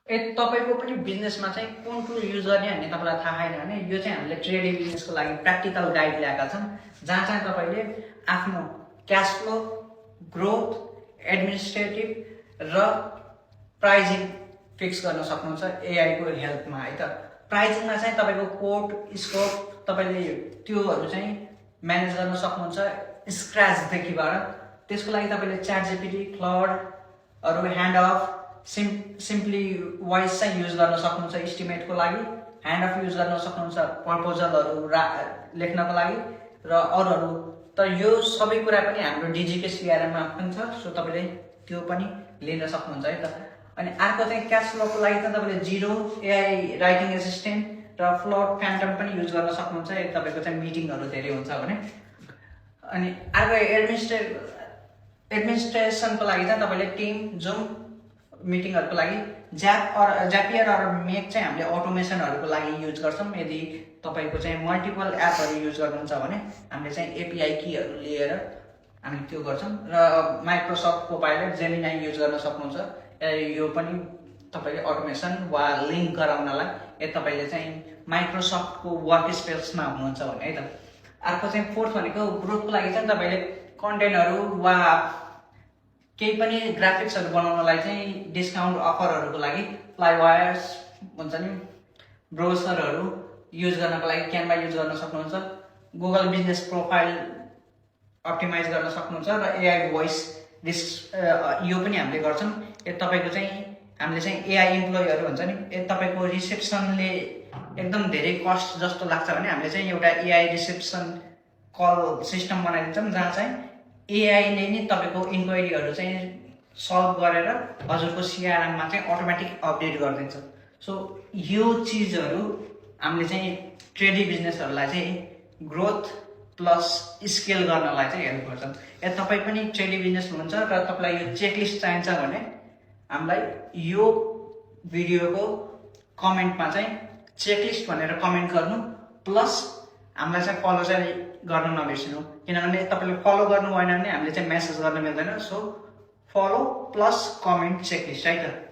तपाईको पनि बिजनेसमा चाहिँ कुन टुल युज गर्ने भन्ने तपाईँलाई थाहा छैन भने यो चाहिँ हामीले ट्रेडिङ बिजनेसको लागि प्र्याक्टिकल गाइड ल्याएका छौँ, जहाँ चाहिँ तपाईँले आफ्नो क्यास फ्लो, ग्रोथ, एडमिनिस्ट्रेटिभ र प्राइजिङ फिक्स गर्न सक्नुहुन्छ एआईको हेल्पमा है त। प्राइजिङमा चाहिँ तपाईँको कोड, स्कोप तपाईँले त्योहरू चाहिँ म्यानेज गर्न सक्नुहुन्छ स्क्रैचदेखिबाट। त्यसको लागि तपाईँले च्याट जीपीटी, क्लाउडहरू, ह्यान्ड अफ, सिम्पली वाइज चाहिँ युज गर्न सक्नुहुन्छ एस्टिमेटको लागि, ह्यान्ड अफ युज गर्न सक्नुहुन्छ प्रपोजलहरू लेख्नको लागि र अरूहरू। तर यो सबै कुरा पनि हाम्रो डिजिके सीआरएममा पनि छ, सो तपाईँले त्यो पनि लिन सक्नुहुन्छ है त। अनि अर्को चाहिँ क्यास फ्लोको लागि चाहिँ तपाईँले जिरो, एआई राइटिङ एसिस्टेन्ट र फ्लोट फ्यान्टम पनि युज गर्न सक्नुहुन्छ यदि तपाईँको चाहिँ मिटिङहरू धेरै हुन्छ भने। अनि अर्को एडमिनिस्ट्रेसनको लागि चाहिँ तपाईँले टिम, जुम मिटिङहरूको लागि ज्यापियर अर मेक चाहिँ हामीले अटोमेसनहरूको लागि युज गर्छौँ। यदि तपाईँको चाहिँ मल्टिपल एपहरू युज गर्नुहुन्छ भने हामीले चाहिँ एपिआई कीहरू लिएर हामी त्यो गर्छौँ। र माइक्रोसफ्ट कोपाइलट, जेमिनाई युज गर्न सक्नुहुन्छ। यो पनि तपाईँले अटोमेसन वा लिङ्क गराउनलाई यदि तपाईँले चाहिँ माइक्रोसफ्टको वर्क स्पेसमा हुनुहुन्छ भने है त। अर्को चाहिँ फोर्थ भनेको ग्रोथको लागि चाहिँ तपाईँले कन्टेन्टहरू वा केही पनि ग्राफिक्सहरू बनाउनलाई चाहिँ डिस्काउन्ट अफरहरूको लागि फ्लाइवायर्स हुन्छ नि, ब्रोसरहरू युज गर्नको लागि क्यानभा युज गर्न सक्नुहुन्छ। गुगल बिजनेस प्रोफाइल अप्टिमाइज गर्न सक्नुहुन्छ र एआई भोइस यो पनि हामीले गर्छौँ। यदि तपाईँको चाहिँ हामीले चाहिँ एआई इम्प्लोइहरू हुन्छ नि, यदि तपाईँको रिसेप्सनले एकदम धेरै कस्ट जस्तो लाग्छ भने हामीले चाहिँ एउटा एआई रिसेप्सन कल सिस्टम बनाइदिन्छौँ, जहाँ चाहिँ एआईले नै तपाईँको इन्क्वायरीहरू चाहिँ सल्भ गरेर हजुरको सीआरएममा चाहिँ अटोमेटिक अपडेट गरिदिन्छ। सो यो चिजहरू हामीले चाहिँ ट्रेडिङ बिजनेसहरूलाई चाहिँ ग्रोथ प्लस स्केल गर्नलाई चाहिँ हेल्प गर्छन्। यदि तपाईँ पनि ट्रेडिङ बिजनेस हुनुहुन्छ र तपाईँलाई यो चेकलिस्ट चाहिन्छ भने हामीलाई यो भिडियोको कमेन्टमा चाहिँ चेकलिस्ट भनेर कमेन्ट गर्नु, प्लस हामीलाई चाहिँ फलो चाहिँ गर्न नबिर्सिनु, किनभने तपाईँले फलो गर्नु भएन भने हामीले चाहिँ मेसेज गर्न मिल्दैन। So follow plus comment checklist है त।